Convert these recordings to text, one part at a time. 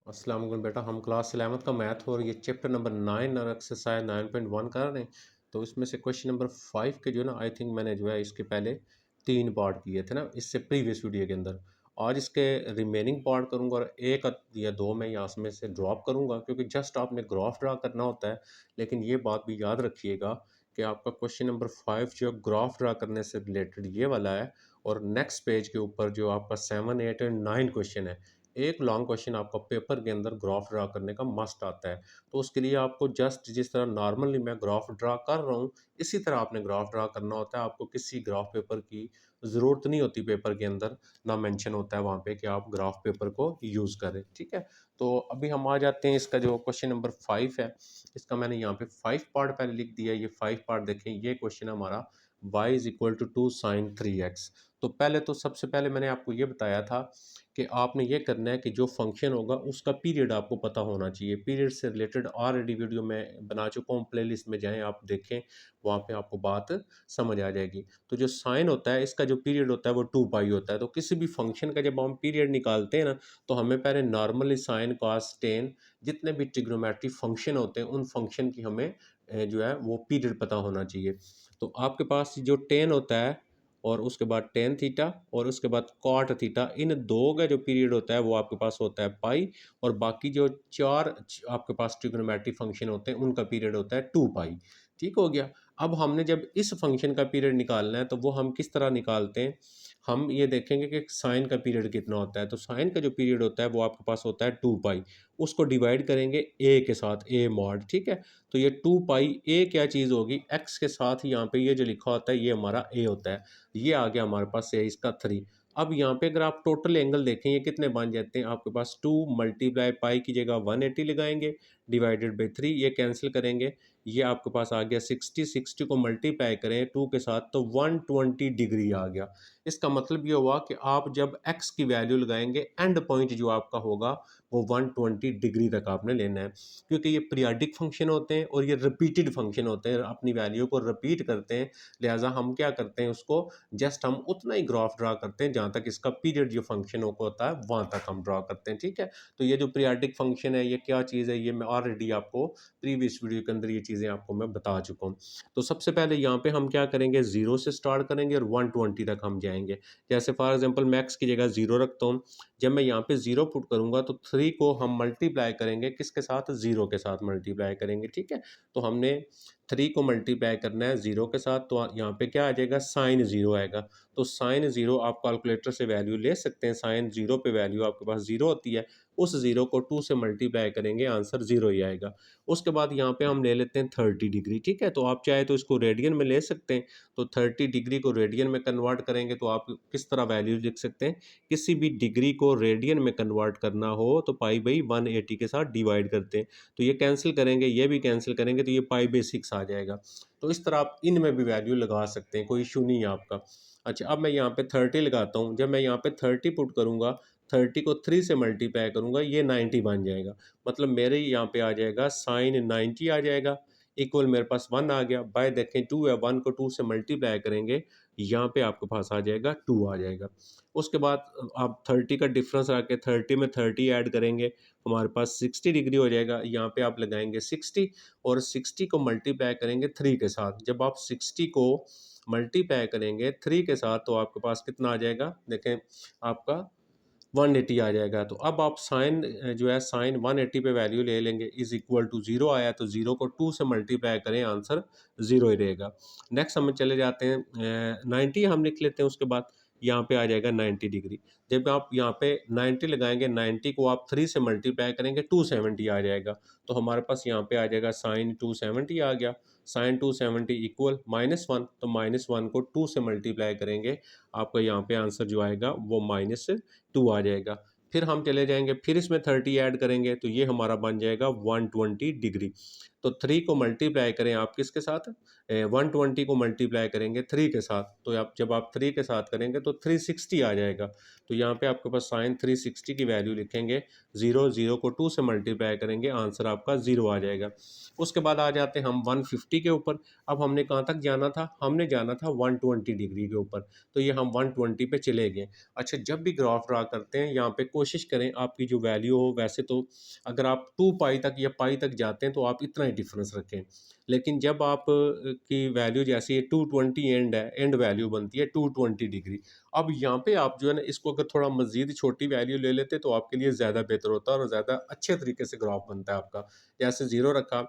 अस्सलाम वालेकुम बेटा, हम क्लास 11th का मैथ और ये चैप्टर नंबर 9 और एक्सरसाइज 9.1 कर रहे हैं। तो इसमें से क्वेश्चन नंबर 5 के जो ना आई थिंक मैंने जो है इसके पहले 3 पार्ट किए थे ना इससे प्रीवियस वीडियो के अंदर। आज इसके रिमेनिंग पार्ट करूंगा और एक या दो मैं यहाँ में से ड्रॉप करूंगा क्योंकि जस्ट आपने ग्राफ ड्रा करना होता है। लेकिन ये बात भी याद रखिएगा कि आपका क्वेश्चन नंबर 5 जो ग्राफ ड्रा करने से रिलेटेड ये वाला है। और नेक्स्ट पेज के ऊपर जो आपका 7, 8 एंड 9 क्वेश्चन है, एक लॉन्ग क्वेश्चन आपका पेपर के अंदर ग्राफ ड्रा करने का मस्ट आता है। तो उसके लिए आपको जस्ट जिस तरह नॉर्मली मैं ग्राफ ड्रा कर रहा हूँ, इसी तरह आपने ग्राफ ड्रा करना होता है। आपको किसी ग्राफ पेपर की ज़रूरत नहीं होती पेपर के अंदर, ना मेंशन होता है वहाँ पे कि आप ग्राफ पेपर को यूज़ करें, ठीक है। तो अभी हम आ जाते हैं इसका जो क्वेश्चन नंबर 5 है, इसका मैंने यहाँ पे 5 पार्ट पहले लिख दिया है। ये 5 पार्ट देखें, ये क्वेश्चन हमारा y is equal to 2 sine 3x। तो पहले तो सबसे पहले मैंने आपको ये बताया था कि आपने ये करना है कि जो फंक्शन होगा उसका पीरियड आपको पता होना चाहिए। पीरियड से रिलेटेड ऑलरेडी वीडियो मैं बना चुका हूँ, प्लेलिस्ट में जाएं आप देखें, वहाँ पे आपको बात समझ आ जाएगी। तो जो साइन होता है इसका जो पीरियड होता है वो 2 पाई होता है। तो किसी भी फंक्शन का जब हम पीरियड निकालते हैं ना, तो हमें पहले नॉर्मली साइन कॉस टेन जितने भी ट्रिग्नोमेट्रिक फंक्शन होते हैं उन फंक्शन की हमें जो है वो पीरियड पता होना चाहिए। तो आपके पास जो टेन होता है और उसके बाद टेन थीटा और उसके बाद कॉट थीटा, इन दो का जो पीरियड होता है वो आपके पास होता है पाई। और बाकी जो चार आपके पास ट्रिग्नोमेट्रिक फंक्शन होते हैं उनका पीरियड होता है 2 पाई। ठीक हो गया। अब हमने जब इस फंक्शन का पीरियड निकालना है तो वो हम किस तरह निकालते हैं, हम ये देखेंगे कि साइन का पीरियड कितना होता है। तो साइन का जो पीरियड होता है वो आपके पास होता है 2 पाई। उसको डिवाइड करेंगे ए के साथ, ए मॉड, ठीक है। तो ये 2 पाई ए क्या चीज़ होगी, एक्स के साथ यहाँ पे ये जो लिखा होता है ये हमारा ए होता है। ये आ गया हमारे पास से इसका 3। अब यहाँ पे अगर आप टोटल एंगल देखें ये कितने बन जाते हैं, आपके पास 2 मल्टीप्लाई पाई की जगह 180 लगाएंगे डिवाइडेड बाई 3, ये कैंसिल करेंगे। ये आपके पास आ गया 60, 60 को मल्टीप्लाई करें 2 के साथ तो 120 डिग्री आ गया। इसका मतलब ये हुआ कि आप जब x की वैल्यू लगाएंगे एंड पॉइंट जो आपका होगा वो 120 डिग्री तक आपने लेना है। क्योंकि ये पीरियाडिक फंक्शन होते हैं और ये रिपीटेड फंक्शन होते हैं, अपनी वैल्यू को रिपीट करते हैं। लिहाजा हम क्या करते हैं, उसको जस्ट हम उतना ही ग्राफ ड्रा करते हैं जहाँ तक इसका पीरियड जो फंक्शन होता है वहाँ तक हम ड्रा करते हैं, ठीक है। तो ये जो पीरियाडिक फंक्शन है ये क्या चीज़ है, ये मैं ऑलरेडी आपको प्रीवियस वीडियो के अंदर ये चीज़ें आपको मैं बता चुका हूँ। तो सबसे पहले यहाँ पे हम क्या करेंगे, ज़ीरो से स्टार्ट करेंगे और 120 तक हम जाएंगे। जैसे फॉर एग्जांपल मैं एक्स की जगह ज़ीरो रखता हूँ। जब मैं यहाँ पे ज़ीरो पुट करूँगा तो 3 को हम मल्टीप्लाई करेंगे किसके साथ, ज़ीरो के साथ मल्टीप्लाई करेंगे, ठीक है। तो हमने 3 को मल्टीप्लाई करना है ज़ीरो के साथ, तो यहाँ पे क्या आ जाएगा, साइन ज़ीरो आएगा। तो साइन ज़ीरो आप कैलकुलेटर से वैल्यू ले सकते हैं। साइन ज़ीरो पे वैल्यू आपके पास ज़ीरो होती है, उस ज़ीरो को 2 से मल्टीप्लाई करेंगे, आंसर ज़ीरो ही आएगा। उसके बाद यहाँ पे हम ले लेते हैं 30 डिग्री, ठीक है। तो आप चाहे तो इसको रेडियन में ले सकते हैं। तो 30 डिग्री को रेडियन में कन्वर्ट करेंगे तो आप किस तरह वैल्यू लिख सकते हैं, किसी भी डिग्री को रेडियन में कन्वर्ट करना हो तो पाई बाई 180 के साथ डिवाइड करते हैं। तो ये कैंसिल करेंगे, ये भी कैंसिल करेंगे, तो ये पाई बाई 6 आ जाएगा। तो इस तरह आप इनमें भी वैल्यू लगा सकते हैं, कोई इशू नहीं है आपका। अच्छा, अब मैं यहाँ पे 30 लगाता हूँ। जब मैं यहाँ पे 30 पुट करूँगा, 30 को 3 से मल्टीप्लाई करूँगा, ये 90 बन जाएगा। मतलब मेरे यहाँ पे आ जाएगा साइन 90 आ जाएगा, इक्वल मेरे पास 1 आ गया। बाय देखें 2 है, 1 को 2 से मल्टीप्लाई करेंगे, यहाँ पे आपके पास आ जाएगा 2 आ जाएगा। उसके बाद आप 30 का डिफरेंस रख के 30 में 30 ऐड करेंगे, हमारे पास 60 डिग्री हो जाएगा। यहाँ पे आप लगाएंगे 60 और 60 को मल्टीप्लाई करेंगे 3 के साथ। जब आप 60 को मल्टीप्लाई करेंगे 3 के साथ तो आपके पास कितना आ जाएगा, देखें आपका 180 आ जाएगा। तो अब आप साइन जो है साइन 180 पे वैल्यू ले लेंगे, इज इक्वल टू ज़ीरो आया तो ज़ीरो को 2 से मल्टीप्लाई करें, आंसर ज़ीरो ही रहेगा। नेक्स्ट हम चले जाते हैं 90 हम लिख लेते हैं। उसके बाद यहाँ पे आ जाएगा 90 डिग्री। जब आप यहाँ पे 90 लगाएंगे, 90 को आप 3 से मल्टीप्लाई करेंगे 270 आ जाएगा। तो हमारे पास यहाँ पे आ जाएगा साइन 270 आ गया। साइन 270 इक्वल -1, तो -1 को 2 से मल्टीप्लाई करेंगे, आपका यहाँ पे आंसर जो आएगा वो -2 आ जाएगा। फिर हम चले जाएंगे, फिर इसमें 30 ऐड करेंगे तो ये हमारा बन जाएगा 120 डिग्री। तो 3 को मल्टीप्लाई करें आप किसके साथ, 120 को मल्टीप्लाई करेंगे 3 के साथ, तो आप जब आप 3 के साथ करेंगे तो 360 आ जाएगा। तो यहाँ पे आपके पास साइन 360 की वैल्यू लिखेंगे, 0 को 2 से मल्टीप्लाई करेंगे, आंसर आपका 0 आ जाएगा। उसके बाद आ जाते हैं हम 150 के ऊपर। अब हमने कहाँ तक जाना था, हमने जाना था 120 डिग्री के ऊपर, तो ये हम 120 पे चले गए। अच्छा, जब भी ग्राफ ड्रा करते हैं यहाँ पे कोशिश करें आपकी जो वैल्यू हो, वैसे तो अगर आप 2 पाई तक या पाई तक जाते हैं तो आप इतना ही डिफरेंस रखें, लेकिन जब आप की वैल्यू जैसे ये 220 एंड है, एंड वैल्यू बनती है 220 डिग्री। अब यहाँ पे आप जो है ना इसको अगर थोड़ा मज़ीद छोटी वैल्यू ले लेते तो आपके लिए ज़्यादा बेहतर होता और ज़्यादा अच्छे तरीके से ग्राफ बनता है आपका। जैसे 0 रखा,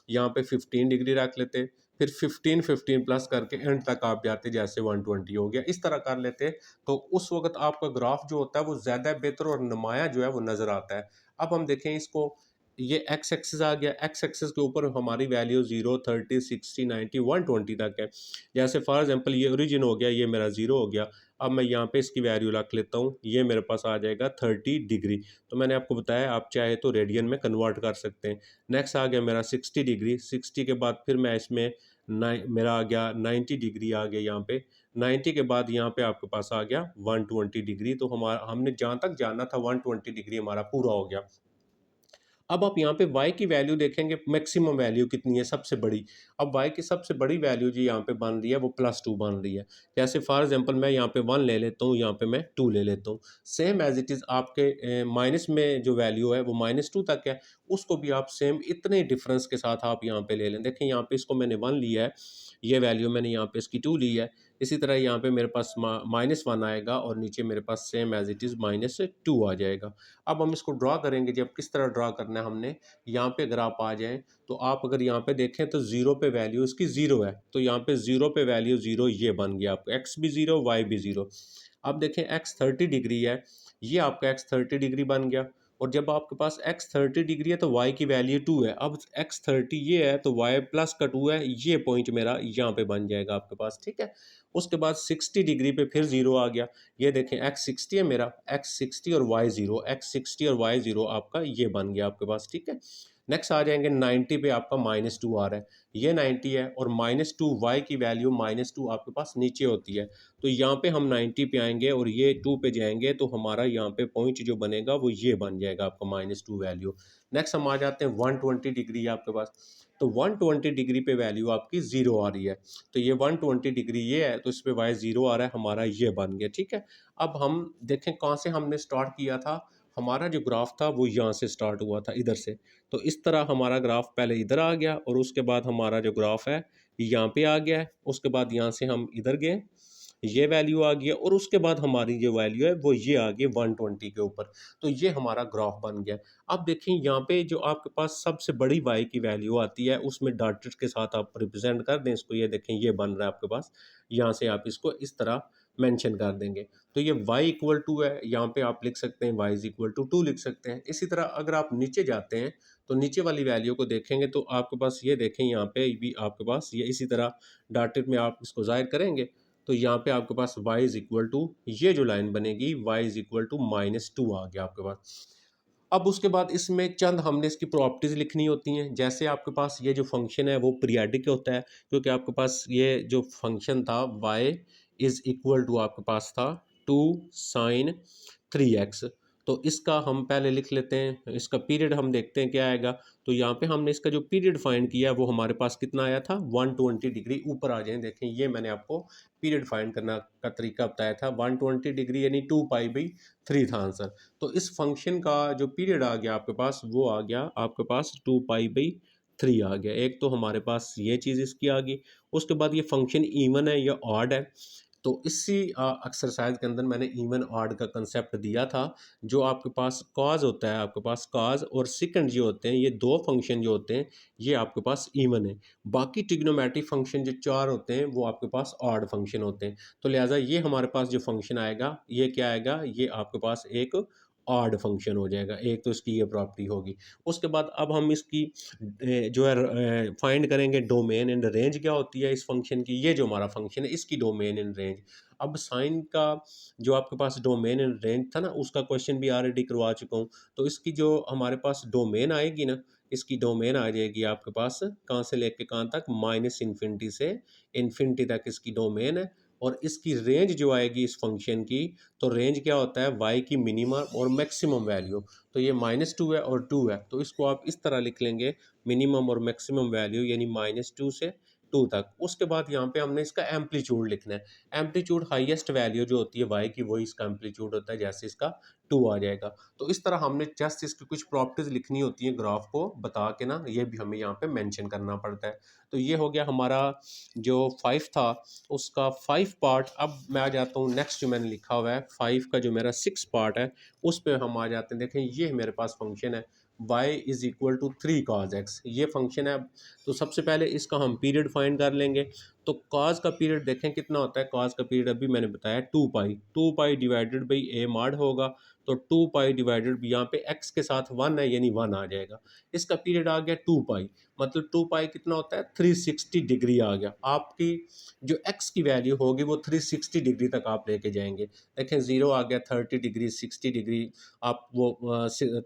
यहाँ पे 15 डिग्री रख लेते, फिर 15 प्लस करके एंड तक आप जाते, जैसे 120 हो गया, इस तरह कर लेते, तो उस वक्त आपका ग्राफ जो होता है वो ज़्यादा बेहतर और नुमाया जो है वो नज़र आता है। अब हम देखें इसको, ये एक्स एक्सिस आ गया, एक्स एक्सिस के ऊपर हमारी वैल्यू 0, 30, 60, 90, 120 तक है। जैसे फॉर एग्जांपल ये ओरिजिन हो गया, ये मेरा 0 हो गया। अब मैं यहाँ पे इसकी वैल्यू रख लेता हूँ, ये मेरे पास आ जाएगा 30 डिग्री। तो मैंने आपको बताया आप चाहे तो रेडियन में कन्वर्ट कर सकते हैं। नेक्स्ट आ गया मेरा 60 डिग्री, 60 के बाद फिर मैं इसमें मेरा आ गया 90 डिग्री आ गया यहाँ पे। 90 के बाद यहाँ पे आपके पास आ गया 120 डिग्री। तो हमारा हमने जहाँ तक जाना था 120 डिग्री हमारा पूरा हो गया। अब आप यहाँ पे y की वैल्यू देखेंगे, मैक्सिमम वैल्यू कितनी है सबसे बड़ी। अब y की सबसे बड़ी वैल्यू जो यहाँ पे बन रही है वो +2 बन रही है। जैसे फॉर एग्जांपल मैं यहाँ पे 1 ले लेता हूँ, यहाँ पे मैं 2 ले लेता हूँ। सेम एज इट इज़ आपके माइनस में जो वैल्यू है वो -2 तक है, उसको भी आप सेम इतने डिफरेंस के साथ आप यहाँ पे ले लें। देखें यहाँ पे इसको मैंने 1 लिया है, ये वैल्यू मैंने यहाँ पे इसकी 2 ली है। इसी तरह यहाँ पे मेरे पास -1 आएगा और नीचे मेरे पास सेम एज इट इज़ -2 आ जाएगा। अब हम इसको ड्रा करेंगे, जब किस तरह ड्रा करना है हमने, यहाँ पे अगर आप आ जाएँ, तो आप अगर यहाँ पे देखें तो 0 पे वैल्यू इसकी 0 है, तो यहाँ पे 0 पे वैल्यू 0 ये बन गया आपको, x भी 0 y भी 0। अब देखें x 30 डिग्री है, ये आपका x 30 डिग्री बन गया, और जब आपके पास x 30 डिग्री है तो y की वैल्यू 2 है। अब x 30 ये है तो y प्लस का 2 है, ये पॉइंट मेरा यहाँ पे बन जाएगा आपके पास, ठीक है। उसके बाद 60 डिग्री पे फिर 0 आ गया, ये देखें x 60 है मेरा, x 60 और y 0, x 60 और y 0 आपका ये बन गया आपके पास, ठीक है। नेक्स्ट आ जाएंगे 90 पे, आपका -2 आ रहा है, ये 90 है, और -2 y की वैल्यू -2 आपके पास नीचे होती है, तो यहाँ पे हम 90 पे आएंगे और ये 2 पे जाएंगे, तो हमारा यहाँ पे पॉइंट जो बनेगा वो ये बन जाएगा आपका -2 वैल्यू। नेक्स्ट हम आ जाते हैं 120 डिग्री आपके पास, तो 120 डिग्री पे वैल्यू आपकी 0 आ रही है, तो ये 120 डिग्री ये है, तो इस पे y 0 आ रहा है, हमारा ये बन गया, ठीक है। अब हम देखें कहाँ से हमने स्टार्ट किया था, हमारा जो ग्राफ था वो यहाँ से स्टार्ट हुआ था, इधर से। तो इस तरह हमारा ग्राफ पहले इधर आ गया, और उसके बाद हमारा जो ग्राफ है यहाँ पे आ गया है, उसके बाद यहाँ से हम इधर गए, ये वैल्यू आ गई है, और उसके बाद हमारी जो वैल्यू है वो ये आ गई 120 के ऊपर, तो ये हमारा ग्राफ बन गया। अब देखें यहाँ पे जो आपके पास सबसे बड़ी y की वैल्यू आती है, उसमें डॉटेड के साथ आप रिप्रेजेंट कर दें इसको, ये देखें ये बन रहा है आपके पास, यहाँ से आप इसको इस तरह मेंशन कर देंगे, तो ये y इक्वल टू है, यहाँ पे आप लिख सकते हैं y इज इक्वल टू 2 लिख सकते हैं। इसी तरह अगर आप नीचे जाते हैं तो नीचे वाली वैल्यू को देखेंगे, तो आपके पास ये देखें यहाँ पे भी आपके पास ये इसी तरह डॉटेड में आप इसको ज़ाहिर करेंगे, तो यहाँ पे आपके पास y इज इक्वल टू, ये जो लाइन बनेगी y इज इक्वल टू -2 आ गया आपके पास। अब उसके बाद इसमें चंद हमने इसकी प्रॉपर्टीज़ लिखनी होती हैं, जैसे आपके पास ये जो फंक्शन है वो पीरियाडिक होता है, क्योंकि आपके पास ये जो फंक्शन था y इज़ इक्वल टू आपके पास था 2 साइन 3x, तो इसका हम पहले लिख लेते हैं, इसका पीरियड हम देखते हैं क्या आएगा। तो यहाँ पे हमने इसका जो पीरियड फाइंड किया है वो हमारे पास कितना आया था, 120 डिग्री। ऊपर आ जाएं, देखें ये मैंने आपको पीरियड फाइंड करना का तरीका बताया था, 120 डिग्री यानी 2π/3 था आंसर। तो इस फंक्शन का जो पीरियड आ गया आपके पास, वो आ गया आपके पास 2π/3 आ गया। एक तो हमारे पास ये चीज़ इसकी आ गई, उसके बाद ये फंक्शन इवन है या ऑड है, तो इसी एक्सरसाइज के अंदर मैंने इवन ऑड का कंसेप्ट दिया था। जो आपके पास कॉज होता है, आपके पास कॉज और सेकंड जो होते हैं, ये दो फंक्शन जो होते हैं ये आपके पास इवन है। बाकी ट्रिग्नोमेट्रिक फंक्शन जो चार होते हैं वो आपके पास ऑड फंक्शन होते हैं, तो लिहाजा ये हमारे पास जो फंक्शन आएगा ये क्या आएगा, ये आपके पास एक ऑड फंक्शन हो जाएगा। एक तो इसकी ये प्रॉपर्टी होगी। उसके बाद अब हम इसकी जो है फाइंड करेंगे डोमेन एंड रेंज क्या होती है इस फंक्शन की। ये जो हमारा फंक्शन है इसकी डोमेन एंड रेंज, अब साइन का जो आपके पास डोमेन एंड रेंज था ना, उसका क्वेश्चन भी ऑलरेडी करवा चुका हूँ। तो इसकी जो हमारे पास डोमेन आएगी ना, इसकी डोमेन आ जाएगी आपके पास कहाँ से लेके कहाँ तक, माइनस इन्फिनिटी से इन्फिनिटी तक इसकी डोमेन है। और इसकी रेंज जो आएगी इस फंक्शन की, तो रेंज क्या होता है, वाई की मिनिमम और मैक्सिमम वैल्यू। तो ये -2 है और 2 है, तो इसको आप इस तरह लिख लेंगे, मिनिमम और मैक्सिमम वैल्यू यानी -2 से 2 तक। उसके बाद यहाँ पे हमने इसका एम्पलीट्यूड लिखना है। एम्पलीट्यूड हाईएस्ट वैल्यू जो होती है वाई की, वही इसका एम्पलीट्यूड होता है, जैसे इसका 2 आ जाएगा। तो इस तरह हमने जस्ट इसकी कुछ प्रॉपर्टीज लिखनी होती है ग्राफ को बता के ना, ये भी हमें यहाँ पे मेंशन करना पड़ता है। तो ये हो गया हमारा जो 5 था उसका 5 पार्ट। अब मैं आ जाता हूँ नेक्स्ट, जो मैंने लिखा हुआ है 5 का जो मेरा 6 पार्ट है, उस पर हम आ जाते हैं। देखें ये मेरे पास फंक्शन है y is equal to 3 cos x, ये फंक्शन है। तो सबसे पहले इसका हम पीरियड फाइंड कर लेंगे। तो cos का पीरियड देखें कितना होता है, cos का पीरियड अभी मैंने बताया 2 पाई डिवाइडेड बाई a मॉड होगा। तो 2 पाई डिवाइडेड, यहाँ पे x के साथ 1 है यानी 1 आ जाएगा। इसका पीरियड आ गया 2 पाई, मतलब 2 पाई कितना होता है, 360 डिग्री आ गया। आपकी जो x की वैल्यू होगी वो 360 डिग्री तक आप लेके जाएंगे। देखें 0 आ गया, 30 डिग्री, 60 डिग्री, आप वो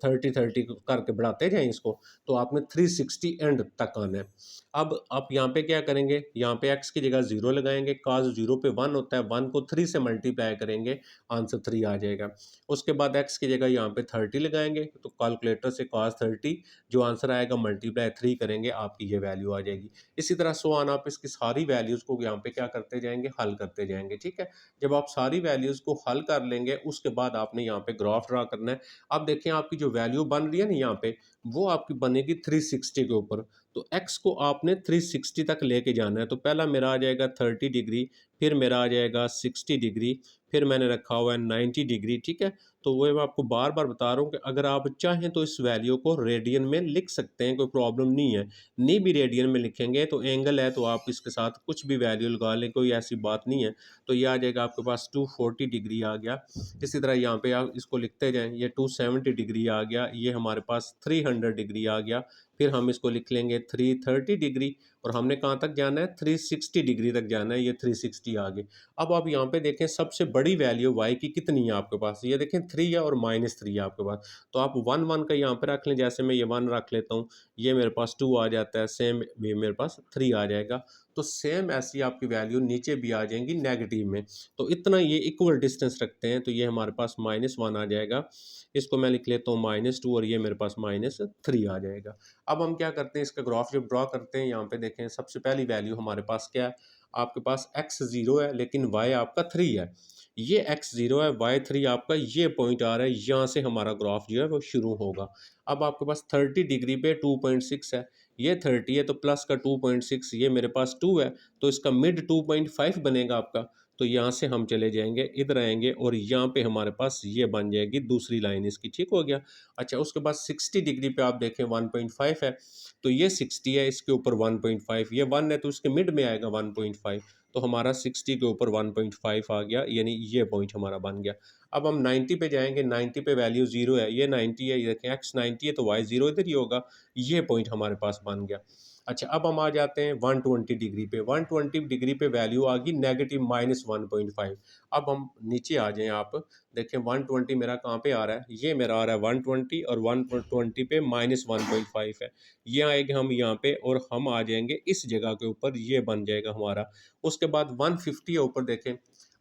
30 करके बढ़ाते जाएं इसको, तो आपने 360 एंड तक आना है। अब आप यहाँ पे क्या करेंगे, यहाँ पे x की जगह 0 लगाएंगे, cos 0 पे 1 होता है, 1 को 3 से मल्टीप्लाई करेंगे, आंसर 3 आ जाएगा। उसके बाद x की जगह यहाँ पे 30 लगाएंगे, तो कैलकुलेटर से cos 30 जो आंसर आएगा मल्टीप्लाई 3 करेंगे, आपकी ये वैल्यू आ जाएगी। इसी तरह सो ऑन, आप इसकी सारी वैल्यूज़ को यहाँ पे क्या करते जाएंगे, हल करते जाएंगे। ठीक है, जब आप सारी वैल्यूज़ को हल कर लेंगे, उसके बाद आपने यहाँ पे ग्राफ ड्रा करना है। अब देखें आपकी जो वैल्यू बन रही है ना यहाँ पे, वो आपकी बनेगी 360 के ऊपर। तो x को आपने 360 तक लेके जाना है। तो पहला मेरा आ जाएगा 30 डिग्री, फिर मेरा आ जाएगा 60 डिग्री, फिर मैंने रखा हुआ है 90 डिग्री। ठीक है, तो वो मैं आपको बार बार बता रहा हूँ कि अगर आप चाहें तो इस वैल्यू को रेडियन में लिख सकते हैं, कोई प्रॉब्लम नहीं है। नहीं भी रेडियन में लिखेंगे तो एंगल है, तो आप इसके साथ कुछ भी वैल्यू लगा लें, कोई ऐसी बात नहीं है। तो ये आ जाएगा आपके पास 240 डिग्री आ गया। इसी तरह यहाँ पे आप इसको लिखते जाएं, ये 270 डिग्री आ गया, ये हमारे पास 300 डिग्री आ गया। फिर हम इसको लिख लेंगे 330 डिग्री, और हमने कहाँ तक जाना है, 360 डिग्री तक जाना है, ये 360 आ गए। अब आप यहाँ पे देखें सबसे बड़ी वैल्यू y की कितनी है आपके पास, ये देखें 3 है और -3 है आपके पास। तो आप 1 का यहाँ पे रख लें, जैसे मैं ये 1 रख लेता हूँ, ये मेरे पास 2 आ जाता है, सेम ये मेरे पास 3 आ जाएगा। तो सेम ऐसी आपकी वैल्यू नीचे भी आ जाएंगी नेगेटिव में। तो इतना ये इक्वल डिस्टेंस रखते हैं, तो ये हमारे पास -1 आ जाएगा। इसको मैं लिख लेता हूँ -2, और ये मेरे पास -3 आ जाएगा। अब हम क्या करते हैं, इसका ग्राफ जब ड्रॉ करते हैं, यहाँ पे देखें सबसे पहली वैल्यू हमारे पास क्या है, आपके पास x 0 है लेकिन y आपका 3 है। ये x 0 है, y 3 आपका, ये पॉइंट आ रहा है, यहाँ से हमारा ग्राफ जो है वो शुरू होगा। अब आपके पास 30 डिग्री पे 2.6 है, ये 30 है तो प्लस का 2.6, ये मेरे पास 2 है, तो इसका मिड 2.5 बनेगा आपका। तो यहाँ से हम चले जाएंगे, इधर आएंगे, और यहाँ पे हमारे पास ये बन जाएगी दूसरी लाइन इसकी। ठीक हो गया। अच्छा, उसके बाद 60 डिग्री पे आप देखें 1.5 है, तो ये 60 है, इसके ऊपर 1.5, ये 1 है तो इसके मिड में आएगा 1.5, तो हमारा 60 के ऊपर 1.5 आ गया, यानी ये पॉइंट हमारा बन गया। अब हम 90 पे जाएंगे, 90 पे वैल्यू 0 है, ये 90 है, ये देखें x 90 है तो y 0 इधर ही होगा, ये पॉइंट हमारे पास बन गया। अच्छा, अब हम आ जाते हैं 120 डिग्री पे। 120 डिग्री पे वैल्यू आ गई नेगेटिव -1.5। अब हम नीचे आ जाएं, आप देखें 120 मेरा कहाँ पे आ रहा है, ये मेरा आ रहा है 120, और 120 पे -1.5 है, ये आएंगे हम यहाँ पे, और हम आ जाएंगे इस जगह के ऊपर, ये बन जाएगा हमारा। उसके बाद 150 है ऊपर देखें,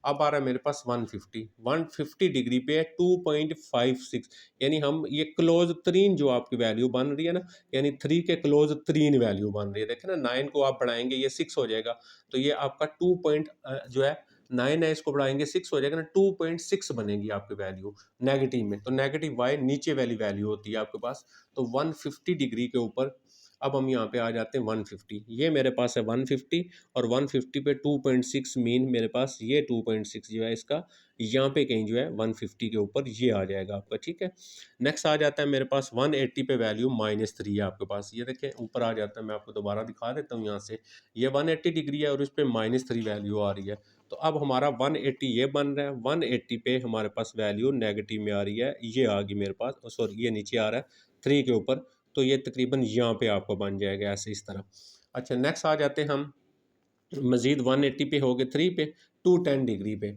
अब आ रहा है मेरे पास 150 डिग्री पे है 2.56, यानी हम ये क्लोज 3 जो आपकी वैल्यू बन रही है ना, यानी 3 के क्लोज 3 वैल्यू बन रही है। देखें ना, 9 को आप बढ़ाएंगे ये 6 हो जाएगा, तो ये आपका 2 पॉइंट जो है 9 है, इसको बढ़ाएंगे 6 हो जाएगा ना, 2.6 बनेगी आपकी वैल्यू नेगेटिव में। तो नेगेटिव वाई नीचे वाली वैल्यू होती है आपके पास। तो 150 डिग्री के ऊपर अब हम यहाँ पे आ जाते हैं 150, ये मेरे पास है 150, और 150 पे 2.6 मीन मेरे पास ये 2.6 जो है इसका, यहाँ पे कहीं जो है 150 के ऊपर ये आ जाएगा आपका। ठीक है, नेक्स्ट आ जाता है मेरे पास 180 पे वैल्यू -3 है आपके पास, ये देखें ऊपर आ जाता है, मैं आपको दोबारा दिखा देता हूँ यहाँ से, ये 180 डिग्री है और इस पर -3 वैल्यू आ रही है। तो अब हमारा 180 ये बन रहा है, 180 पे हमारे पास वैल्यू नेगेटिव में आ रही है, ये आ गई मेरे पास, सॉरी ये नीचे आ रहा है 3 के ऊपर, तो ये तकरीबन यहाँ पे आपको बन जाएगा ऐसे इस तरह। अच्छा, नेक्स्ट आ जाते हैं हम मज़ीद 180 पे हो गए 3 पे 210 डिग्री पे।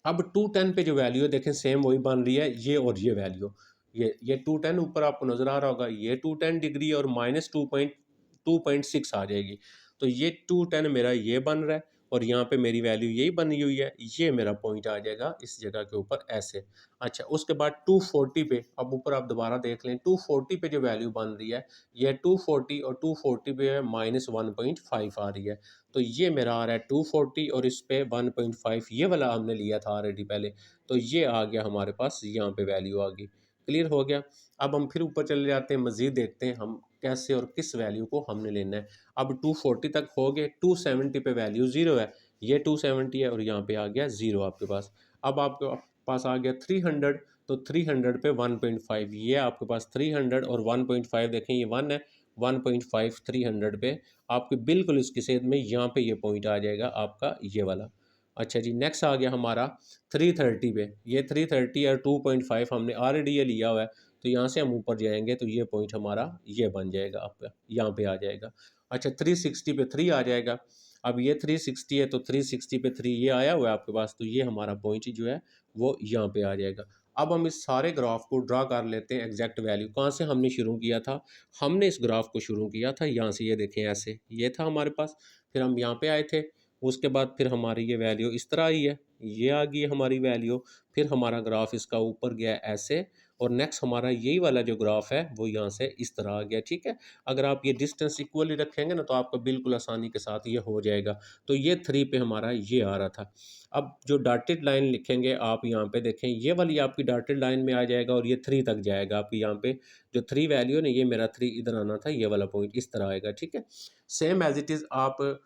अब 210 पे जो वैल्यू है देखें सेम वही बन रही है, ये और ये वैल्यू, ये 210 ऊपर आपको नज़र आ रहा होगा, ये 210 डिग्री और माइनस 2.6 आ जाएगी। तो ये 210 मेरा ये बन रहा है और यहाँ पे मेरी वैल्यू यही बनी हुई है, ये मेरा पॉइंट आ जाएगा इस जगह के ऊपर ऐसे। अच्छा, उसके बाद 240 पे, अब ऊपर आप दोबारा देख लें, 240 पे जो वैल्यू बन रही है, ये 240 और 240 पे है माइनस 1.5 आ रही है। तो ये मेरा आ रहा है 240 और इस पे 1.5, ये वाला हमने लिया था ऑलरेडी पहले, तो ये आ गया हमारे पास, यहाँ पे वैल्यू आ गई। क्लियर हो गया। अब हम फिर ऊपर चले जाते हैं, मज़ीद देखते हैं हम कैसे और किस वैल्यू को हमने लेना है। अब 240 तक हो गए, 270 पे वैल्यू ज़ीरो है, ये 270 है और यहाँ पे आ गया ज़ीरो आपके पास। अब आपके पास आ गया 300, तो 300 पे 1.5, ये आपके पास 300 और 1.5 देखें, ये 1 है, 1.5 300 पे आपके बिल्कुल इसकी सेध में यहाँ पे ये पॉइंट आ जाएगा आपका ये वाला। अच्छा जी, नेक्स्ट आ गया हमारा 330 पे, ये 330 और 2.5 हमने ऑलरेडी ये लिया हुआ है, तो यहाँ से हम ऊपर जाएंगे तो ये पॉइंट हमारा ये बन जाएगा, आपका यहाँ पे आ जाएगा। अच्छा, 360 पे 3 आ जाएगा। अब ये 360 है तो 360 पे 3 ये आया हुआ है आपके पास, तो ये हमारा पॉइंट जो है वो यहाँ पे आ जाएगा। अब हम इस सारे ग्राफ को ड्रा कर लेते हैं एग्जैक्ट वैल्यू, कहाँ से हमने शुरू किया था, हमने इस ग्राफ को शुरू किया था यहाँ से, ये देखें ऐसे, ये था हमारे पास, फिर हम यहाँ पे आए थे, उसके बाद फिर हमारी ये वैल्यू इस तरह आई है, ये आ गई हमारी वैल्यू, फिर हमारा ग्राफ इसका ऊपर गया ऐसे, और नेक्स्ट हमारा यही वाला जो ग्राफ है वो यहाँ से इस तरह आ गया। ठीक है, अगर आप ये डिस्टेंस इक्वली रखेंगे ना तो आपको बिल्कुल आसानी के साथ ये हो जाएगा। तो ये 3 पे हमारा ये आ रहा था। अब जो डॉटेड लाइन लिखेंगे आप यहाँ पे देखें, ये वाली आपकी डॉटेड लाइन में आ जाएगा और ये 3 तक जाएगा आपकी, यहाँ पे जो 3 वैल्यू है ना, ये मेरा 3 इधर आना था, ये वाला पॉइंट इस तरह आएगा। ठीक है, सेम एज इट इज़ आप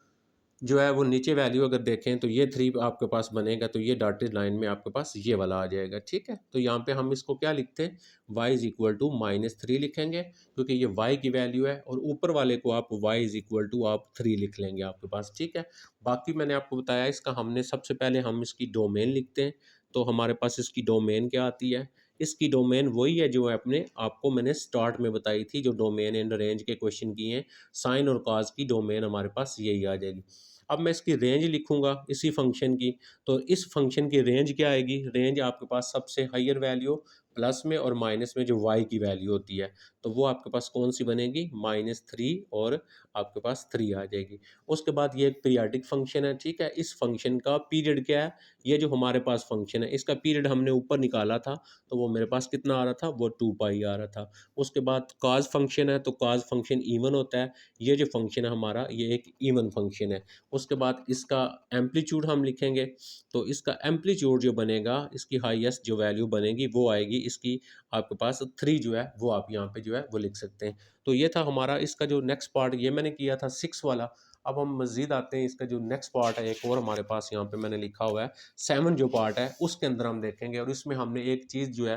जो है वो नीचे वैल्यू अगर देखें तो ये 3 आपके पास बनेगा, तो ये डॉटेड लाइन में आपके पास ये वाला आ जाएगा। ठीक है, तो यहाँ पे हम इसको क्या लिखते हैं, y इज़ इक्वल टू -3 लिखेंगे, क्योंकि ये y की वैल्यू है, और ऊपर वाले को आप y इज़ इक्वल टू आप 3 लिख लेंगे आपके पास। ठीक है, बाकी मैंने आपको बताया इसका, हमने सबसे पहले हम इसकी डोमेन लिखते हैं, तो हमारे पास इसकी डोमेन क्या आती है, इसकी डोमेन वही है जो अपने आपको मैंने स्टार्ट में बताई थी, जो डोमेन एंड रेंज के क्वेश्चन किए हैं, साइन और कॉज की डोमेन हमारे पास यही आ जाएगी। अब मैं इसकी रेंज लिखूंगा इसी फंक्शन की, तो इस फंक्शन की रेंज क्या आएगी, रेंज आपके पास सबसे हायर वैल्यू प्लस में और माइनस में जो y की वैल्यू होती है, तो वो आपके पास कौन सी बनेगी, -3 और आपके पास 3 आ जाएगी। उसके बाद ये एक पीरियाडिक फंक्शन है। ठीक है, इस फंक्शन का पीरियड क्या है, ये जो हमारे पास फंक्शन है इसका पीरियड हमने ऊपर निकाला था, तो वो मेरे पास कितना आ रहा था, वो 2 पाई आ रहा था। उसके बाद काज फंक्शन है, तो काज फंक्शन इवन होता है, ये जो फंक्शन है हमारा ये एक इवन फंक्शन है। उसके बाद इसका एम्पलीट्यूड हम लिखेंगे, तो इसका एम्पलीट्यूड जो बनेगा, इसकी हाईएस्ट जो वैल्यू बनेगी वो आएगी इसकी आपके पास 3 जो है वो आप यहाँ पे जो है वो लिख सकते हैं। तो ये था हमारा इसका जो नेक्स्ट पार्ट, ये मैंने किया था 6 वाला। अब हम मज़ीद आते हैं, इसका जो नेक्स्ट पार्ट है एक और हमारे पास यहाँ पे मैंने लिखा हुआ है 7 जो पार्ट है उसके अंदर हम देखेंगे, और इसमें हमने एक चीज़ जो है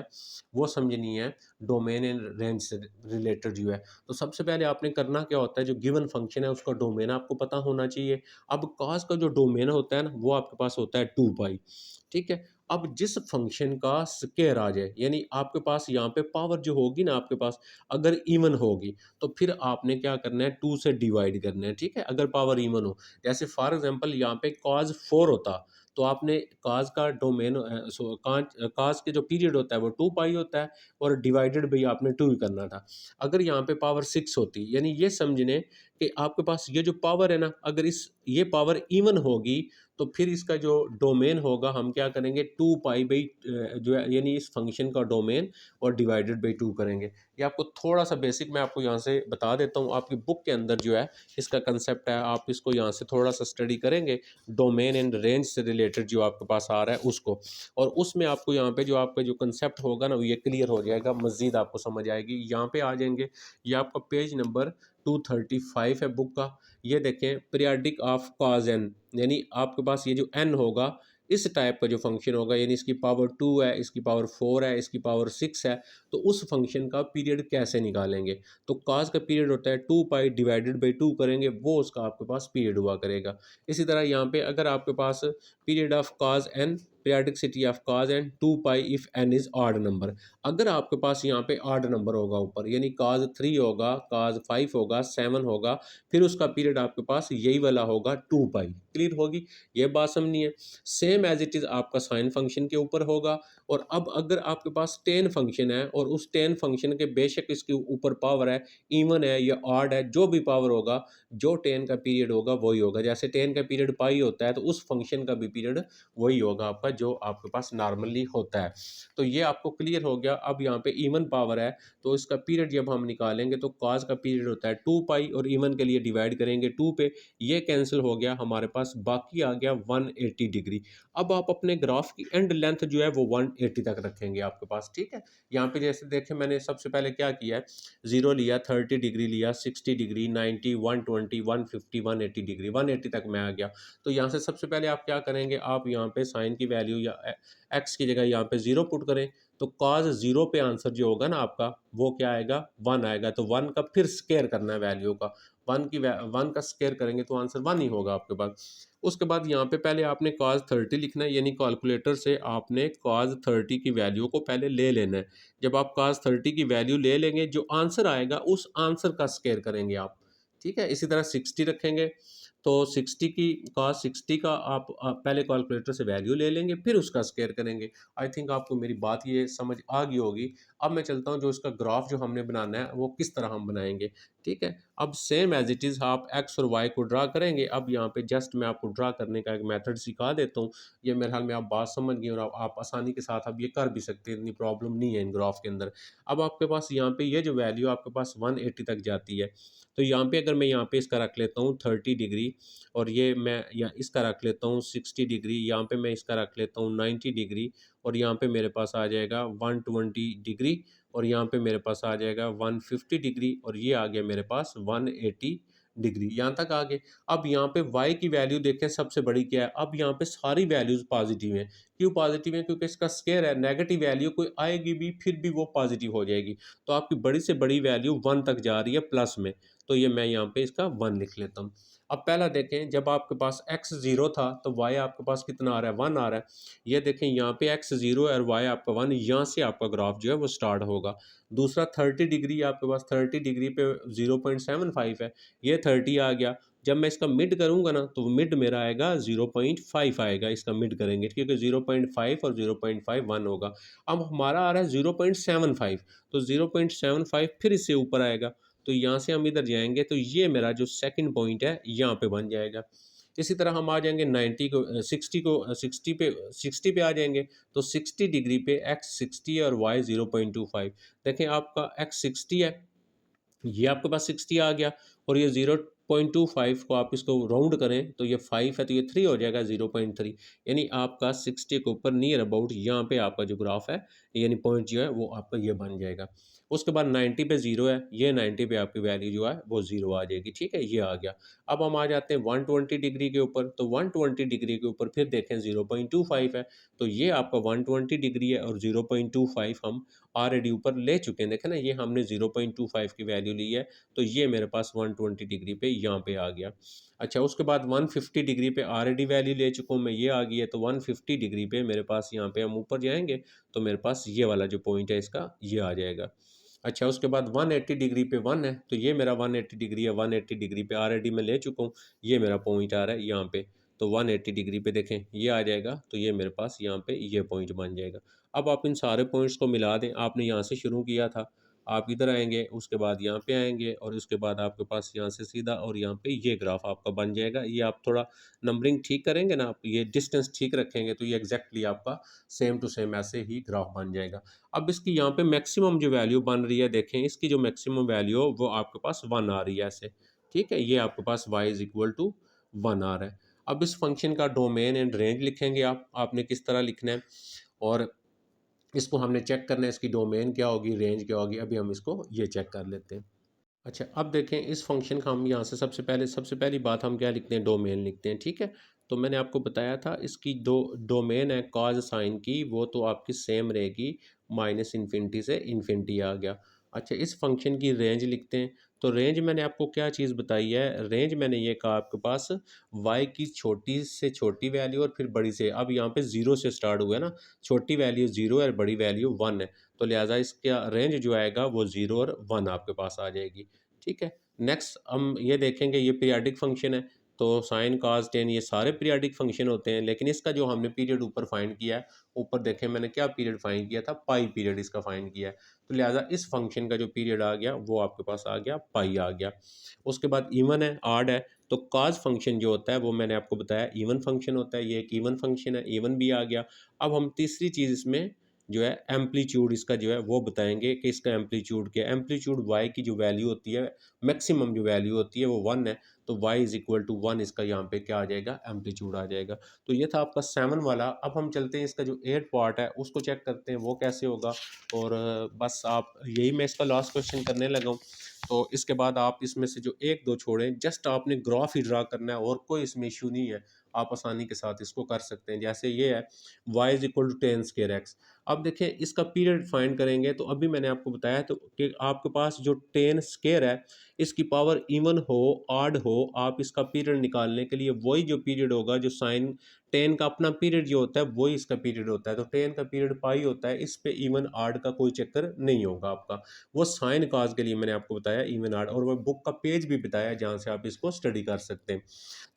वो समझनी है, डोमेन एंड रेंज से रिलेटेड जो है। तो सबसे पहले आपने करना क्या होता है, जो गिवन फंक्शन है उसका डोमेन आपको पता होना चाहिए। अब कॉस का जो डोमेन होता है ना वो आपके पास होता है 2 पाई। ठीक है, अब जिस फंक्शन का स्केयर आ जाए, यानी आपके पास यहाँ पे पावर जो होगी ना आपके पास, अगर इवन होगी तो फिर आपने क्या करना है, 2 से डिवाइड करना है। ठीक है, अगर पावर इवन हो, जैसे फॉर एग्जांपल यहाँ पे cos 4 होता, तो आपने cos का डोमेन cos के जो पीरियड होता है वो 2 पाई होता है, और डिवाइडेड भी आपने 2 ही करना था। अगर यहाँ पे पावर 6 होती, यानी ये समझने कि आपके पास ये जो पावर है ना, अगर इस ये पावर इवन होगी तो फिर इसका जो डोमेन होगा हम क्या करेंगे, 2 पाई बाई जो है, यानी इस फंक्शन का डोमेन और डिवाइडेड बाई 2 करेंगे। ये आपको थोड़ा सा बेसिक मैं आपको यहाँ से बता देता हूँ, आपकी बुक के अंदर जो है इसका कंसेप्ट है, आप इसको यहाँ से थोड़ा सा स्टडी करेंगे, डोमेन एंड रेंज से रिलेटेड जो आपके पास आ रहा है उसको, और उसमें आपको यहाँ पे जो आपका जो कंसेप्ट होगा ना ये क्लियर हो जाएगा, मज़ीद आपको समझ आएगी। यहाँ पे आ जाएंगे, ये आपका पेज नंबर 235 है बुक का। ये देखें, पीरियाडिक ऑफ कॉज एन, यानी आपके पास ये जो एन होगा इस टाइप का जो फंक्शन होगा, यानी इसकी पावर 2 है, इसकी पावर 4 है, इसकी पावर 6 है, तो उस फंक्शन का पीरियड कैसे निकालेंगे, तो काज का पीरियड होता है 2 पाई डिवाइडेड बाई 2 करेंगे, वो उसका आपके पास पीरियड हुआ करेगा। इसी तरह यहाँ पे अगर आपके पास period of cos n, periodicity of cos and 2 pi if n is odd number. अगर आपके पास यहाँ पे ऑड नंबर होगा ऊपर, यानी cos 3 होगा, cos 5 होगा, 7 होगा, फिर उसका पीरियड आपके पास यही वाला होगा 2 पाई। क्लियर होगी? ये बात समझनी है। सेम एज इट इज़ आपका साइन फंक्शन के ऊपर होगा। और अब अगर आपके पास टेन फंक्शन है और उस टेन फंक्शन के बेशक इसके ऊपर पावर है, इवन है या ऑड है, जो भी पावर होगा, जो टेन का पीरियड होगा वही होगा। जैसे टेन का पीरियड पाई होता है तो उस फंक्शन का भी पीरियड वही होगा आपका, जो आपके पास नॉर्मली होता है। तो ये आपको क्लियर हो गया। अब यहाँ पे इवन पावर है तो इसका पीरियड जब हम निकालेंगे तो कॉस का पीरियड होता है 2 पाई और इवन के लिए डिवाइड करेंगे 2 पे, ये कैंसिल हो गया, हमारे पास बाकी आ गया 180 डिग्री। अब आप अपने ग्राफ की एंड लेंथ जो है वो 180 तक रखेंगे आपके पास, ठीक है। यहाँ पे जैसे देखें मैंने सबसे पहले क्या किया है, 0 लिया, 30 डिग्री लिया, 60 डिग्री, 90, 120, 150, 180 डिग्री, 180 तक मैं आ गया। तो यहाँ से सबसे पहले आप क्या करेंगे, आप यहाँ पे साइन की वैल्यू या एक्स की जगह यहाँ पे 0 पुट करें, तो कॉज 0 पे आंसर जो होगा ना आपका, वो क्या आएगा, 1 आएगा। तो 1 का फिर स्केयर करना है वैल्यू का, 1 का स्केयर करेंगे तो आंसर 1 ही होगा आपके पास। उसके बाद यहाँ पे पहले आपने cos 30 लिखना है, यानी कैलकुलेटर से आपने cos 30 की वैल्यू को पहले ले लेना है। जब आप cos 30 की वैल्यू ले लेंगे, जो आंसर आएगा उस आंसर का स्केयर करेंगे आप, ठीक है। इसी तरह 60 रखेंगे तो 60 की cos 60 का आप पहले कैलकुलेटर से वैल्यू ले लेंगे, फिर उसका स्केयर करेंगे। आई थिंक आपको मेरी बात ये समझ आ गई होगी। अब मैं चलता हूँ जो इसका ग्राफ जो हमने बनाना है वो किस तरह हम बनाएंगे, ठीक है। अब सेम एज इट इज़ आप एक्स और वाई को ड्रा करेंगे। अब यहाँ पे जस्ट मैं आपको ड्रा करने का एक मेथड सिखा देता हूँ। ये मेरे ख्याल में आप बात समझ गए और आप आसानी के साथ अब ये कर भी सकते हैं, इतनी प्रॉब्लम नहीं है इन ग्राफ के अंदर। अब आपके पास यहाँ पे ये जो वैल्यू आपके पास 180 तक जाती है, तो यहाँ पे अगर मैं यहाँ पे इसका रख लेता हूँ 30 डिग्री, और ये मैं या इसका रख लेता हूँ 60 डिग्री, यहाँ पे मैं इसका रख लेता हूँ 90 डिग्री, और यहाँ पे मेरे पास आ जाएगा 120 डिग्री, और यहाँ पे मेरे पास आ जाएगा 150 डिग्री, और ये आ गया मेरे पास 180 डिग्री। यहाँ तक आ गए। अब यहाँ पे y की वैल्यू देखें सबसे बड़ी क्या है। अब यहाँ पे सारी वैल्यूज पॉजिटिव हैं। क्यों पॉजिटिव हैं? क्योंकि इसका स्केयर है, नेगेटिव वैल्यू कोई आएगी भी फिर भी वो पॉजिटिव हो जाएगी। तो आपकी बड़ी से बड़ी वैल्यू 1 तक जा रही है प्लस में, तो ये मैं यहाँ पे इसका 1 लिख लेता हूँ। अब पहला देखें, जब आपके पास x 0 था तो y आपके पास कितना आ रहा है, 1 आ रहा है। ये देखें यहाँ पे x 0 है और y आपका 1, यहाँ से आपका ग्राफ जो है वो स्टार्ट होगा। दूसरा 30 डिग्री, आपके पास 30 डिग्री पे 0.75 है, ये 30 आ गया। जब मैं इसका मिड करूंगा ना तो मिड मेरा आएगा 0.5 आएगा, इसका मिड करेंगे क्योंकि 0.5 और 0.5 1 होगा। अब हमारा आ रहा है 0.75, तो 0.75 फिर इससे ऊपर आएगा, तो यहाँ से हम इधर जाएंगे तो ये मेरा जो सेकंड पॉइंट है यहाँ पे बन जाएगा। इसी तरह हम आ जाएंगे 90 को 60 पे आ जाएंगे, तो 60 डिग्री पे x 60 है और y 0.25। देखें आपका x 60 है, ये आपके पास 60 आ गया, और ये 0.25 को आप इसको राउंड करें तो ये 5 है, तो ये 3 हो जाएगा 0.3, यानी आपका 60 के ऊपर नियर अबाउट यहाँ पे आपका जो ग्राफ है, यानी पॉइंट जो है वो आपका ये बन जाएगा। उसके बाद 90 पे 0 है, ये 90 पे आपकी वैल्यू जो है वो 0 आ जाएगी, ठीक है, ये आ गया। अब हम आ जाते हैं 120 डिग्री के ऊपर, तो 120 डिग्री के ऊपर फिर देखें 0.25 है, तो ये आपका 120 डिग्री है और 0.25 हम ऑलरेडी ऊपर ले चुके हैं। देखें ना, ये हमने 0.25 की वैल्यू ली है, तो ये मेरे पास 120 डिग्री पे यहाँ पे आ गया। अच्छा, उसके बाद 150 डिग्री पे ऑलरेडी वैल्यू ले चुका हूँ मैं, ये आ गई है, तो 150 डिग्री पे मेरे पास यहाँ पे हम ऊपर जाएंगे तो मेरे पास ये वाला जो पॉइंट है इसका ये आ जाएगा। अच्छा, उसके बाद 180 डिग्री पे 1 है, तो ये मेरा 180 डिग्री है, 180 डिग्री पे ऑलरेडी मैं ले चुका हूँ, ये मेरा पॉइंट आ रहा है यहाँ पे। तो 180 डिग्री पे देखें ये आ जाएगा, तो ये मेरे पास यहाँ पे ये पॉइंट बन जाएगा। अब आप इन सारे पॉइंट्स को मिला दें, आपने यहाँ से शुरू किया था, आप इधर आएंगे, उसके बाद यहाँ पे आएंगे, और उसके बाद आपके पास यहाँ से सीधा और यहाँ पे ये ग्राफ आपका बन जाएगा। ये आप थोड़ा नंबरिंग ठीक करेंगे ना, आप ये डिस्टेंस ठीक रखेंगे तो ये एग्जैक्टली आपका सेम टू सेम ऐसे ही ग्राफ बन जाएगा। अब इसकी यहाँ पे मैक्सिमम जो वैल्यू बन रही है, देखें इसकी जो मैक्सिमम वैल्यू हो वो आपके पास 1 आ रही है ऐसे, ठीक है, ये आपके पास y इज इक्वल टू 1 आ रहा है। अब इस फंक्शन का डोमेन एंड रेंज लिखेंगे आपने किस तरह लिखना है, और इसको हमने चेक करना है इसकी डोमेन क्या होगी, रेंज क्या होगी, अभी हम इसको ये चेक कर लेते हैं। अच्छा, अब देखें इस फंक्शन का हम यहाँ से सबसे पहली बात हम क्या लिखते हैं, डोमेन लिखते हैं, ठीक है। तो मैंने आपको बताया था इसकी दो डोमेन है कॉज साइन की, वो तो आपकी सेम रहेगी, माइनस इन्फिनिटी से इन्फिनिटी आ गया। अच्छा, इस फंक्शन की रेंज लिखते हैं, तो रेंज मैंने आपको क्या चीज़ बताई है, रेंज मैंने ये कहा आपके पास y की छोटी से छोटी वैल्यू और फिर बड़ी से, अब यहाँ पे ज़ीरो से स्टार्ट हुआ है ना, छोटी वैल्यू ज़ीरो है और बड़ी वैल्यू वन है, तो लिहाजा इसका रेंज जो आएगा वो ज़ीरो और वन आपके पास आ जाएगी। ठीक है, नेक्स्ट हम ये देखेंगे, ये पीरियाडिक फंक्शन है, तो साइन काज टेन ये सारे पीरियाडिक फंक्शन होते हैं, लेकिन इसका जो हमने पीरियड ऊपर फाइंड किया है, ऊपर देखें मैंने क्या पीरियड फाइंड किया था, पाई पीरियड इसका फाइंड किया है, तो लिहाजा इस फंक्शन का जो पीरियड आ गया वो आपके पास आ गया पाई आ गया। उसके बाद इवन है, आड है, तो काज फंक्शन जो होता है वो मैंने आपको बताया इवन फंक्शन होता है, ये एक इवन फंक्शन है, इवन भी आ गया। अब हम तीसरी चीज़ इसमें जो है एम्पलीट्यूड इसका जो है वो बताएंगे कि इसका एम्पलीट्यूड क्या है। एम्पलीट्यूड वाई की जो वैल्यू होती है, मैक्सिमम जो वैल्यू होती है वो वन है, तो y is equal to one इसका यहाँ पे क्या आ जाएगा, एम्पलीट्यूड आ जाएगा। तो ये था आपका सेवन वाला। अब हम चलते हैं इसका जो एट पार्ट है उसको चेक करते हैं वो कैसे होगा। और बस आप यही मैं इसका लास्ट क्वेश्चन करने लगा हूँ, तो इसके बाद आप इसमें से जो एक दो छोड़ें, जस्ट आपने ग्राफ ही ड्रा करना है और कोई इसमें इशू नहीं है, आप आसानी के साथ इसको कर सकते हैं। जैसे ये है y is equal to ten square x. अब देखें इसका पीरियड फाइंड करेंगे, तो अभी मैंने आपको बताया तो कि आपके पास जो टेन स्केयर है इसकी पावर इवन हो आड हो, आप इसका पीरियड निकालने के लिए वही जो पीरियड होगा जो साइन टेन का अपना पीरियड जो होता है वही इसका पीरियड होता है, तो टेन का पीरियड पाई होता है, इस पे इवन आड का कोई चक्कर नहीं होगा आपका। वो साइन काज के लिए मैंने आपको बताया इवन आड, और वो बुक का पेज भी बताया जहाँ से आप इसको स्टडी कर सकते हैं।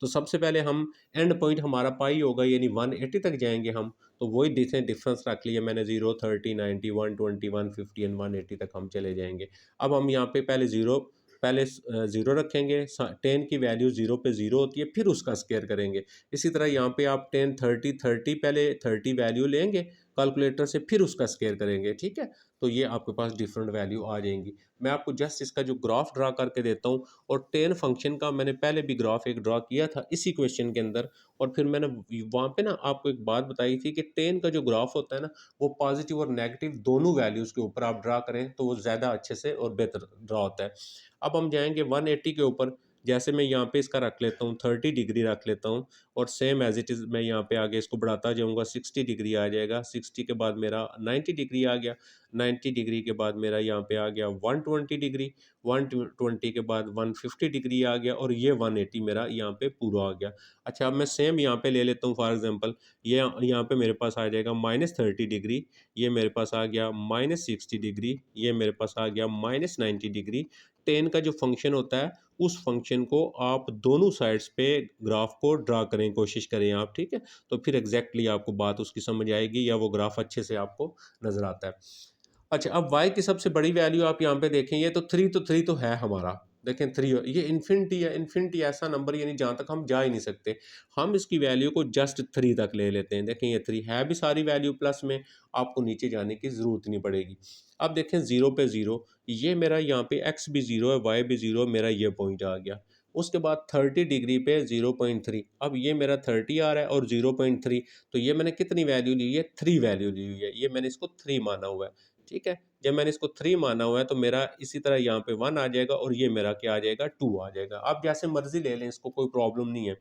तो सबसे पहले हम एंड पॉइंट हमारा पाई होगा यानी 180 तक जाएंगे हम, तो वही डिफरेंस रख लिया मैंने, 0 30 90 120 150 एंड 180 तक हम चले जाएंगे। अब हम यहाँ पे पहले ज़ीरो रखेंगे, टेन की वैल्यू ज़ीरो पे ज़ीरो होती है, फिर उसका स्केयर करेंगे। इसी तरह यहाँ पे आप 10 30 30 पहले 30 वैल्यू लेंगे कैलकुलेटर से, फिर उसका स्केयर करेंगे। ठीक है, तो ये आपके पास डिफरेंट वैल्यू आ जाएंगी। मैं आपको जस्ट इसका जो ग्राफ ड्रा करके देता हूँ, और टेन फंक्शन का मैंने पहले भी ग्राफ एक ड्रा किया था इसी क्वेश्चन के अंदर, और फिर मैंने वहाँ पे ना आपको एक बात बताई थी कि टेन का जो ग्राफ होता है ना, वो पॉजिटिव और नेगेटिव दोनों वैल्यूज़ के ऊपर आप ड्रा करें तो वो ज़्यादा अच्छे से और बेहतर ड्रा होता है। अब हम जाएंगे 180 के ऊपर, जैसे मैं यहाँ पे इसका रख लेता हूँ 30 डिग्री रख लेता हूँ, और सेम एज इट इज़ मैं यहाँ पे आगे इसको बढ़ाता जाऊँगा, 60 डिग्री आ जाएगा, 60 के बाद मेरा 90 डिग्री आ गया, 90 डिग्री के बाद मेरा यहाँ पे आ गया 120 डिग्री, 120 के बाद 150 डिग्री आ गया, और ये 180 मेरा यहाँ पे पूरा आ गया। अच्छा, अब मैं सेम यहाँ पे ले लेता हूँ, फॉर एग्जांपल ये यहाँ पे मेरे पास आ जाएगा -30 डिग्री, ये मेरे पास आ गया -60 डिग्री, ये मेरे पास आ गया -90 डिग्री। टेन का जो फंक्शन होता है उस फंक्शन को आप दोनों साइड्स पे ग्राफ को ड्रा करें, कोशिश करें आप। ठीक है, तो फिर एग्जैक्टली आपको बात उसकी समझ आएगी, या वो ग्राफ अच्छे से आपको नज़र आता है। अच्छा, अब y की सबसे बड़ी वैल्यू आप यहाँ पे देखें, ये तो थ्री तो है हमारा, देखें थ्री, ये इन्फिनिटी है, इन्फिनिटी ऐसा नंबर यानी जहाँ तक हम जा ही नहीं सकते, हम इसकी वैल्यू को जस्ट थ्री तक ले लेते हैं। देखें ये थ्री है भी सारी वैल्यू प्लस में, आपको नीचे जाने की ज़रूरत नहीं पड़ेगी। अब देखें ज़ीरो पे ज़ीरो, ये मेरा यहाँ पे x भी ज़ीरो है, y भी ज़ीरो, मेरा ये पॉइंट आ गया। उसके बाद 30 डिग्री पे 0.3, अब ये मेरा 30 आ रहा है और 0.3, तो ये मैंने कितनी वैल्यू ली है, थ्री वैल्यू ली हुई है, ये मैंने इसको थ्री माना हुआ है। ठीक है, जब मैंने इसको थ्री माना हुआ है तो मेरा इसी तरह यहाँ पे वन आ जाएगा, और ये मेरा क्या आ जाएगा, टू आ जाएगा। आप जैसे मर्जी ले लें इसको, कोई प्रॉब्लम नहीं है।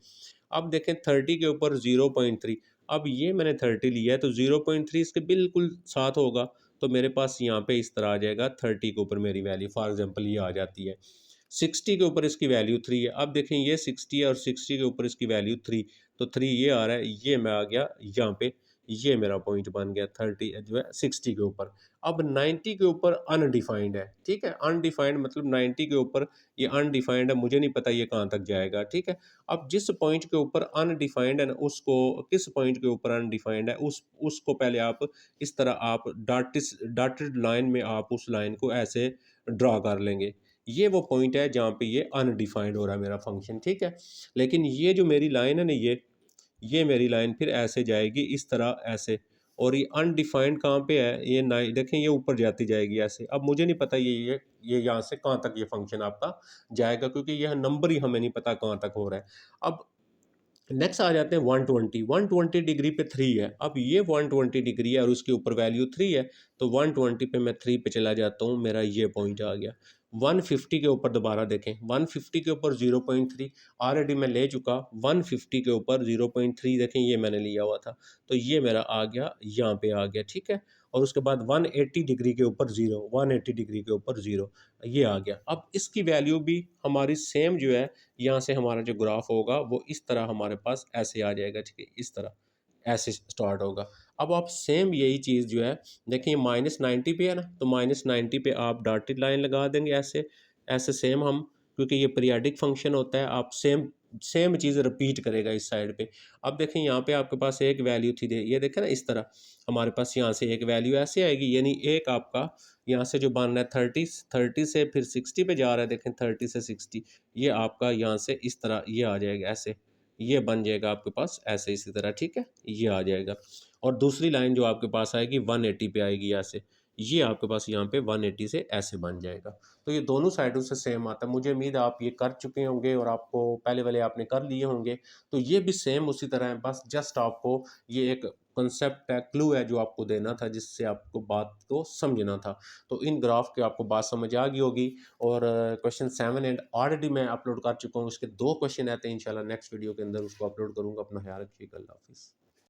अब देखें 30 के ऊपर 0.3, अब ये मैंने 30 लिया है तो 0.3 इसके बिल्कुल साथ होगा, तो मेरे पास यहाँ पे इस तरह आ जाएगा, 30 के ऊपर मेरी वैल्यू फॉर एग्जांपल ये आ जाती है। 60 के ऊपर इसकी वैल्यू थ्री है, अब देखें ये 60 है और 60 के ऊपर इसकी वैल्यू थ्री, तो थ्री ये आ रहा है, ये मैं आ गया यहाँ पे, ये मेरा पॉइंट बन गया 30 जो है 60 के ऊपर। अब 90 के ऊपर अनडिफाइंड है। ठीक है, अनडिफाइंड मतलब 90 के ऊपर ये अनडिफाइंड है, मुझे नहीं पता ये कहाँ तक जाएगा। ठीक है, अब जिस पॉइंट के ऊपर अनडिफाइंड है ना, उसको किस पॉइंट के ऊपर अनडिफाइंड है उसको पहले आप इस तरह आप डॉटेड लाइन में आप उस लाइन को ऐसे ड्रा कर लेंगे। ये वो पॉइंट है जहाँ पे ये अनडिफाइंड हो रहा है मेरा फंक्शन। ठीक है, लेकिन ये जो मेरी लाइन है ना, ये मेरी लाइन फिर ऐसे जाएगी इस तरह ऐसे, और ये अनडिफाइंड कहाँ पे है, ये ना देखें ये ऊपर जाती जाएगी ऐसे। अब मुझे नहीं पता ये यहाँ से कहाँ तक ये फंक्शन आपका जाएगा, क्योंकि यह नंबर ही हमें नहीं पता कहाँ तक हो रहा है। अब नेक्स्ट आ जाते हैं 120 डिग्री पे थ्री है, अब ये 120 डिग्री है और उसके ऊपर वैल्यू थ्री है, तो 120 पे मैं थ्री पे चला जाता हूँ, मेरा ये पॉइंट आ गया। 150 के ऊपर दोबारा देखें, 150 के ऊपर 0.3 ऑलरेडी मैं ले चुका, 150 के ऊपर 0.3 देखें ये मैंने लिया हुआ था, तो ये मेरा आ गया यहाँ पे आ गया। ठीक है, और उसके बाद 180 डिग्री के ऊपर ज़ीरो, 180 डिग्री के ऊपर ज़ीरो, ये आ गया। अब इसकी वैल्यू भी हमारी सेम जो है, यहाँ से हमारा जो ग्राफ होगा वो इस तरह हमारे पास ऐसे आ जाएगा, ठीक है, इस तरह ऐसे स्टार्ट होगा। अब आप सेम यही चीज़ जो है, देखिए -90 पे है ना, तो -90 पे आप डॉटेड लाइन लगा देंगे ऐसे, ऐसे सेम हम, क्योंकि ये पीरियाडिक फंक्शन होता है, आप सेम सेम चीज़ रिपीट करेगा इस साइड पे। अब देखें यहाँ पे आपके पास एक वैल्यू थी, ये देखें ना इस तरह हमारे पास यहाँ से एक वैल्यू ऐसे आएगी, यानी एक आपका यहाँ से जो बन रहा है 30 से फिर 60 पे जा रहा है, देखें 30 से 60, ये आपका यहाँ से इस तरह ये आ जाएगा ऐसे, ये बन जाएगा आपके पास ऐसे इसी तरह, ठीक है, ये आ जाएगा। और दूसरी लाइन जो आपके पास आएगी 180 पे आएगी ऐसे, ये आपके पास यहाँ पे 180 से ऐसे बन जाएगा। तो ये दोनों साइडों से सेम आता है। मुझे उम्मीद है आप ये कर चुके होंगे और आपको पहले वाले आपने कर लिए होंगे। तो ये भी सेम उसी तरह है, बस जस्ट आपको ये एक कॉन्सेप्ट है, क्लू है जो आपको देना था, जिससे आपको बात को समझना था। तो इन ग्राफ की आपको बात समझ आ गई होगी। और क्वेश्चन 7 एंड ऑलरेडी मैं अपलोड कर चुका हूँ, उसके 2 क्वेश्चन आते हैं, इंशाल्लाह नेक्स्ट वीडियो के अंदर उसको अपलोड करूँगा। अपना ख्याल रखिएगा, अल्लाह हाफिज़।